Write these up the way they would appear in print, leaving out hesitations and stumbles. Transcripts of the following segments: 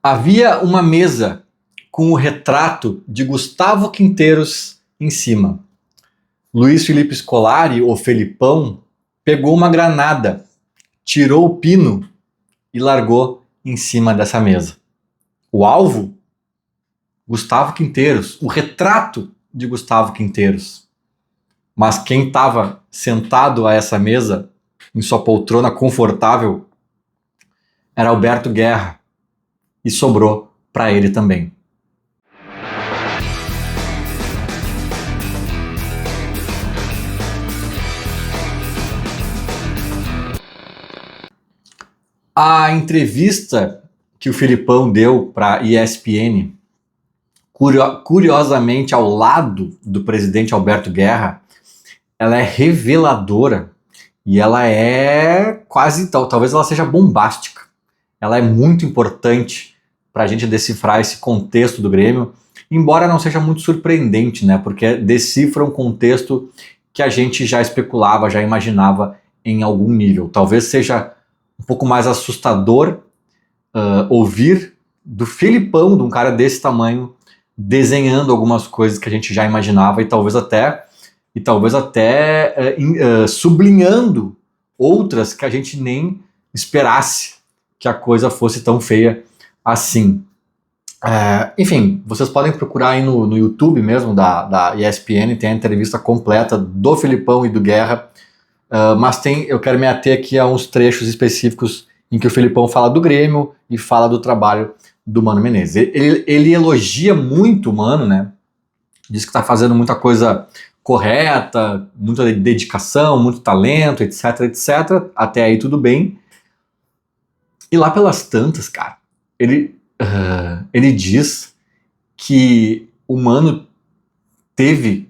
Havia uma mesa com o retrato de Gustavo Quinteiros em cima. Luiz Felipe Scolari, o Felipão, pegou uma granada, tirou o pino e largou em cima dessa mesa. O alvo? Gustavo Quinteiros, o retrato de Gustavo Quinteiros. Mas quem estava sentado a essa mesa, em sua poltrona confortável, era Alberto Guerra. E sobrou para ele também. A entrevista que o Felipão deu para a ESPN, curiosamente ao lado do presidente Alberto Guerra, ela é reveladora e ela é quase, talvez ela seja bombástica. Ela é muito importante para a gente decifrar esse contexto do Grêmio, embora não seja muito surpreendente, né? Porque decifra um contexto que a gente já especulava, já imaginava em algum nível. Talvez seja um pouco mais assustador ouvir do Felipão, de um cara desse tamanho, desenhando algumas coisas que a gente já imaginava e talvez até sublinhando outras que a gente nem esperasse que a coisa fosse tão feia assim. Enfim, vocês podem procurar aí no YouTube mesmo da ESPN, tem a entrevista completa do Felipão e do Guerra, mas eu quero me ater aqui a uns trechos específicos em que o Felipão fala do Grêmio e fala do trabalho do Mano Menezes. Ele elogia muito o Mano, né? Diz que está fazendo muita coisa correta, muita dedicação, muito talento, etc, etc. Até aí tudo bem. E lá pelas tantas, cara, ele diz que o Mano teve,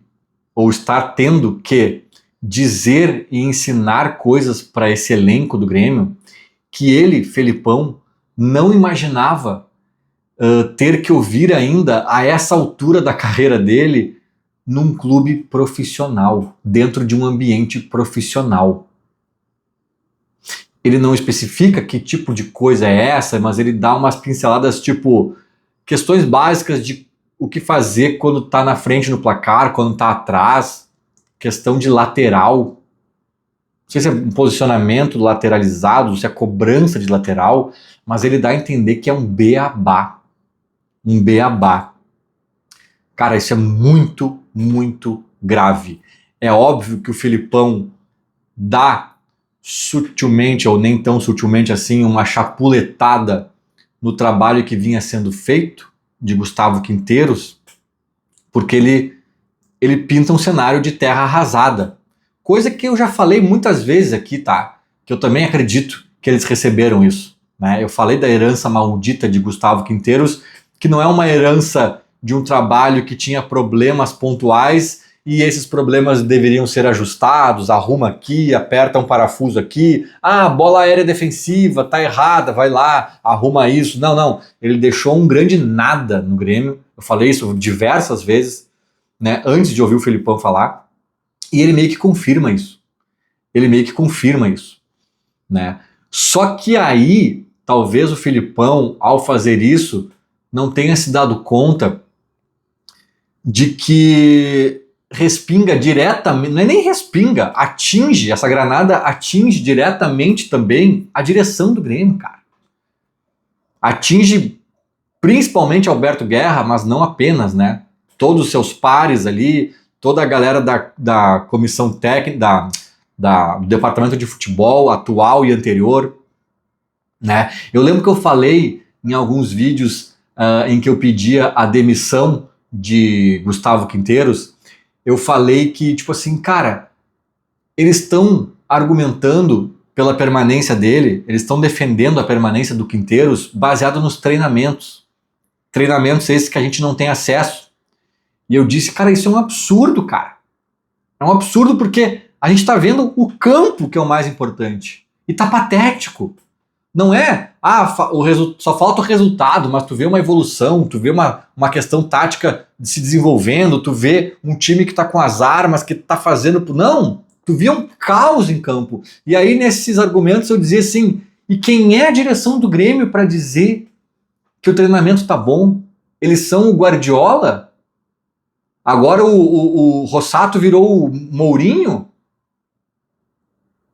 ou está tendo que dizer e ensinar coisas para esse elenco do Grêmio que ele, Felipão, não imaginava ter que ouvir ainda a essa altura da carreira dele num clube profissional, dentro de um ambiente profissional. Ele não especifica que tipo de coisa é essa, mas ele dá umas pinceladas tipo questões básicas de o que fazer quando tá na frente no placar, quando tá atrás, questão de lateral. Não sei se é um posicionamento lateralizado, se é cobrança de lateral, mas ele dá a entender que é um beabá. Um beabá. Cara, isso é muito, muito grave. É óbvio que o Felipão dá sutilmente, ou nem tão sutilmente assim, uma chapuletada no trabalho que vinha sendo feito de Gustavo Quinteiros, porque ele pinta um cenário de terra arrasada. Coisa que eu já falei muitas vezes aqui, tá? Que eu também acredito que eles receberam isso, né? Eu falei da herança maldita de Gustavo Quinteiros, que não é uma herança de um trabalho que tinha problemas pontuais e esses problemas deveriam ser ajustados, arruma aqui, aperta um parafuso aqui, bola aérea defensiva, tá errada, vai lá, arruma isso. Não, ele deixou um grande nada no Grêmio, eu falei isso diversas vezes, né, antes de ouvir o Felipão falar, e ele meio que confirma isso. Né? Só que aí, talvez o Felipão, ao fazer isso, não tenha se dado conta de que respinga diretamente, não é nem respinga, essa granada atinge diretamente também a direção do Grêmio, cara. Atinge principalmente Alberto Guerra, mas não apenas, né? Todos os seus pares ali, toda a galera da comissão técnica, do departamento de futebol atual e anterior, né? Eu lembro que eu falei em alguns vídeos em que eu pedia a demissão de Gustavo Quinteiros, eu falei que, tipo assim, cara, eles estão argumentando pela permanência dele, eles estão defendendo a permanência do Quinteiros baseado nos treinamentos. Treinamentos esses que a gente não tem acesso. E eu disse, cara, isso é um absurdo, cara. É um absurdo porque a gente tá vendo o campo que é o mais importante. E tá patético. Não é, só falta o resultado, mas tu vê uma evolução, tu vê uma questão tática se desenvolvendo, tu vê um time que tá com as armas, que tá fazendo... Não, tu vê um caos em campo. E aí nesses argumentos eu dizia assim, e quem é a direção do Grêmio para dizer que o treinamento tá bom. Eles são o Guardiola. Agora o Rossato virou o Mourinho.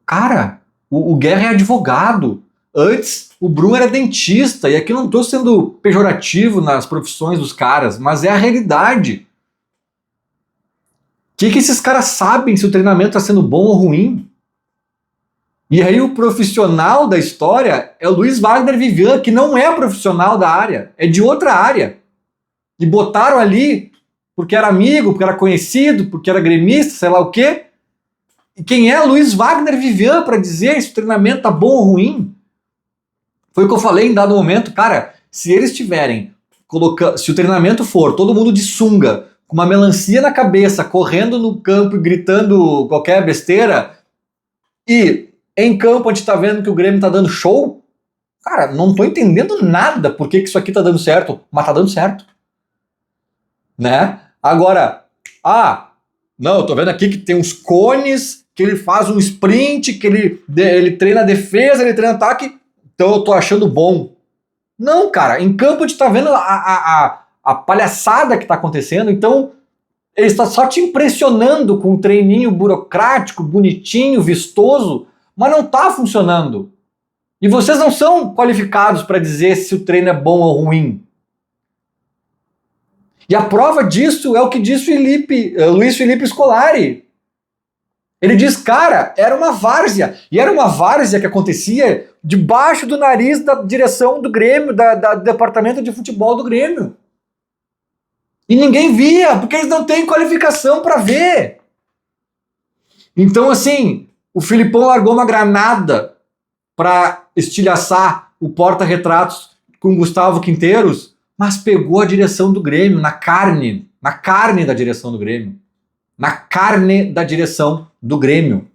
Cara, o Guerra é advogado. Antes, o Bruno era dentista. E aqui eu não estou sendo pejorativo nas profissões dos caras, mas é a realidade. O que esses caras sabem se o treinamento está sendo bom ou ruim? E aí o profissional da história é o Luiz Wagner Vivian, que não é profissional da área, é de outra área. E botaram ali porque era amigo, porque era conhecido, porque era gremista, sei lá o quê. E quem é Luiz Wagner Vivian para dizer se o treinamento tá bom ou ruim? Foi o que eu falei em dado momento, cara, se eles tiverem colocando, se o treinamento for todo mundo de sunga, com uma melancia na cabeça, correndo no campo e gritando qualquer besteira, e em campo a gente tá vendo que o Grêmio tá dando show, cara, não tô entendendo nada por que isso aqui tá dando certo, mas tá dando certo. Né? Agora, não, eu tô vendo aqui que tem uns cones, que ele faz um sprint, que ele treina a defesa, ele treina ataque, então eu tô achando bom. Não, cara, em campo a gente tá vendo a palhaçada que tá acontecendo, então ele está só te impressionando com um treininho burocrático, bonitinho, vistoso, mas não tá funcionando. E vocês não são qualificados para dizer se o treino é bom ou ruim. E a prova disso é o que diz Luiz Felipe Scolari. Ele diz, cara, era uma várzea. E era uma várzea que acontecia debaixo do nariz da direção do Grêmio, do departamento de futebol do Grêmio. E ninguém via, porque eles não têm qualificação para ver. Então, assim, o Filipão largou uma granada para estilhaçar o porta-retratos com Gustavo Quinteiros, mas pegou a direção do Grêmio, na carne da direção do Grêmio. Na carne da direção do Grêmio.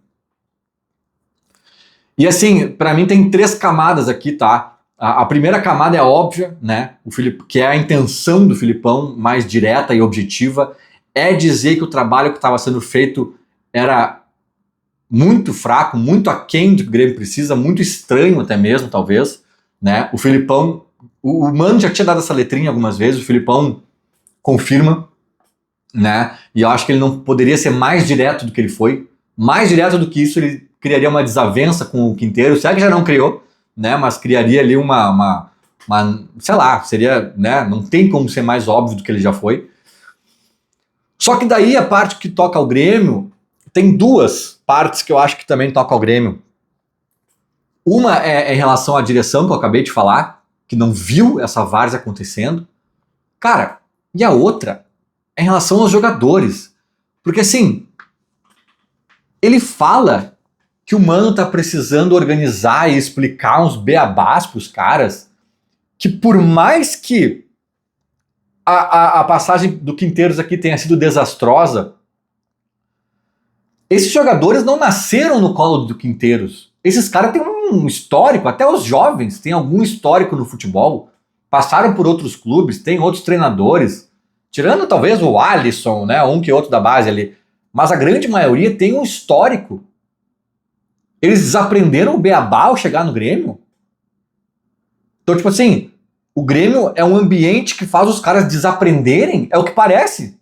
E assim, para mim tem 3 camadas aqui, tá? A primeira camada é óbvia, né? Que é a intenção do Filipão, mais direta e objetiva, é dizer que o trabalho que estava sendo feito era muito fraco, muito aquém do que o Grêmio precisa, muito estranho até mesmo, talvez, né? O Filipão, o Mano já tinha dado essa letrinha algumas vezes, o Filipão confirma, né? E eu acho que ele não poderia ser mais direto do que ele foi. Mais direto do que isso, ele criaria uma desavença com o Quinteiro, será que já não criou, né? Mas criaria ali uma sei lá, seria, né? Não tem como ser mais óbvio do que ele já foi. Só que daí a parte que toca ao Grêmio, tem 2 partes que eu acho que também tocam ao Grêmio. Uma é em relação à direção que eu acabei de falar, que não viu essa várzea acontecendo. Cara, e a outra é em relação aos jogadores. Porque assim, ele fala que o Mano tá precisando organizar e explicar uns beabás pros caras, que por mais que a passagem do Quinteiros aqui tenha sido desastrosa, esses jogadores não nasceram no colo do Quinteiros. Esses caras têm um histórico, até os jovens têm algum histórico no futebol, passaram por outros clubes, têm outros treinadores, tirando talvez o Alisson, né, um que outro da base ali, mas a grande maioria tem um histórico. Eles desaprenderam o beabá ao chegar no Grêmio. Então, tipo assim, o Grêmio é um ambiente que faz os caras desaprenderem, é o que parece.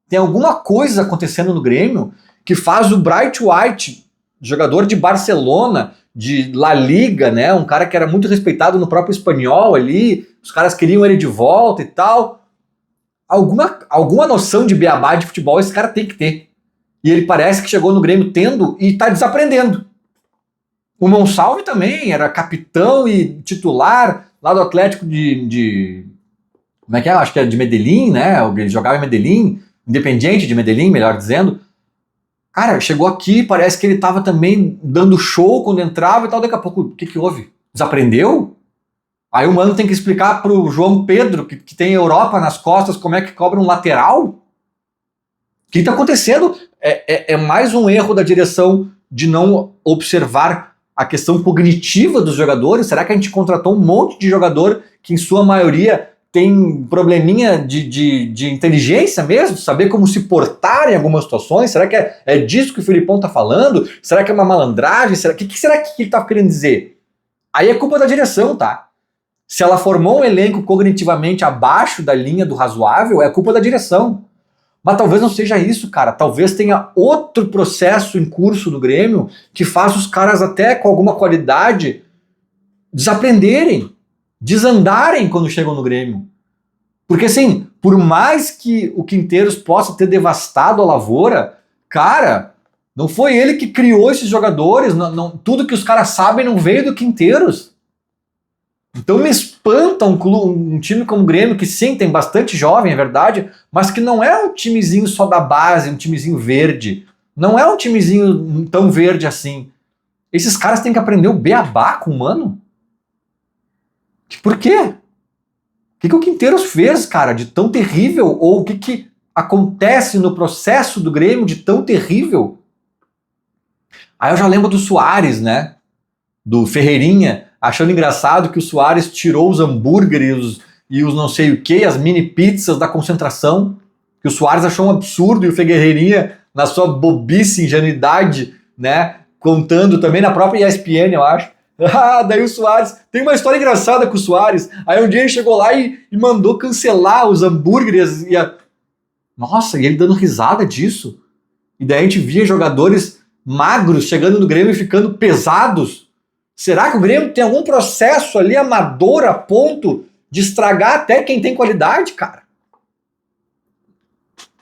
Tem alguma coisa acontecendo no Grêmio que faz o Bright White, jogador de Barcelona, de La Liga, né, um cara que era muito respeitado no próprio espanhol ali, os caras queriam ele de volta e tal. Alguma noção de beabá de futebol esse cara tem que ter. E ele parece que chegou no Grêmio tendo e tá desaprendendo. O Monsalve também era capitão e titular lá do Atlético de como é que é? Acho que é de Medellín, né? Ele jogava em Medellín, Independiente de Medellín, melhor dizendo. Cara, chegou aqui, parece que ele tava também dando show quando entrava e tal, daqui a pouco, o que houve? Desaprendeu? Aí o Mano tem que explicar pro João Pedro, que tem Europa nas costas, como é que cobra um lateral? O que está acontecendo? É mais um erro da direção de não observar a questão cognitiva dos jogadores. Será que a gente contratou um monte de jogador que, em sua maioria, tem probleminha de inteligência mesmo? Saber como se portar em algumas situações? Será que é disso que o Filipão está falando? Será que é uma malandragem? O que será que ele está querendo dizer? Aí é culpa da direção, tá? Se ela formou um elenco cognitivamente abaixo da linha do razoável, é culpa da direção. Mas talvez não seja isso, cara. Talvez tenha outro processo em curso no Grêmio que faz os caras até com alguma qualidade desaprenderem, desandarem quando chegam no Grêmio. Porque assim, por mais que o Quinteiros possa ter devastado a lavoura, cara, não foi ele que criou esses jogadores, tudo que os caras sabem não veio do Quinteiros. Então me espanta um time como o Grêmio, que sim, tem bastante jovem, é verdade, mas que não é um timezinho só da base, um timezinho verde. Não é um timezinho tão verde assim. Esses caras têm que aprender o beabá com o Mano. Por quê? O que o Quinteiros fez, cara, de tão terrível? Ou o que acontece no processo do Grêmio de tão terrível? Aí eu já lembro do Soares, né? Do Ferreirinha, achando engraçado que o Soares tirou os hambúrgueres e os não sei o que, as mini pizzas da concentração, que o Soares achou um absurdo, e o Ferreirinha, na sua bobice, ingenuidade, né, contando também na própria ESPN, eu acho. Daí o Soares, tem uma história engraçada com o Soares, aí um dia ele chegou lá e mandou cancelar os hambúrgueres, nossa, e ele dando risada disso, e daí a gente via jogadores magros chegando no Grêmio e ficando pesados. Será que o Grêmio tem algum processo ali amador a ponto de estragar até quem tem qualidade, cara?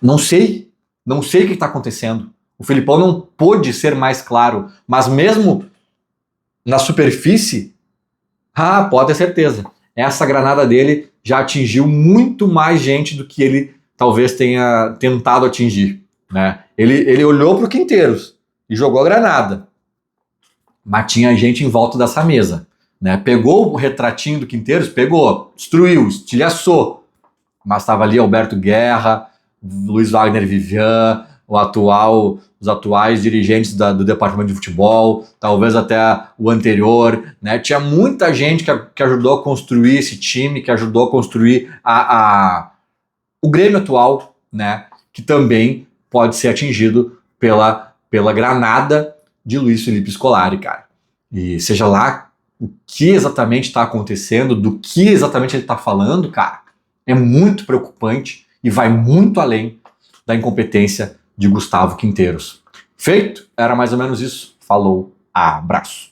Não sei. Não sei o que está acontecendo. O Felipão não pôde ser mais claro, mas mesmo na superfície, pode ter certeza. Essa granada dele já atingiu muito mais gente do que ele talvez tenha tentado atingir, né? Ele olhou para o Quinteiros e jogou a granada. Mas tinha gente em volta dessa mesa, né? Pegou o retratinho do Quinteiros, pegou, destruiu, estilhaçou. Mas estava ali Alberto Guerra, Luiz Wagner Vivian, os atuais dirigentes do departamento de futebol, talvez até o anterior, né? Tinha muita gente que ajudou a construir esse time, que ajudou a construir o Grêmio atual, né? Que também pode ser atingido pela granada de Luiz Felipe Scolari, cara. E seja lá o que exatamente está acontecendo, do que exatamente ele está falando, cara, é muito preocupante e vai muito além da incompetência de Gustavo Quinteiros. Feito? Era mais ou menos isso. Falou, abraço.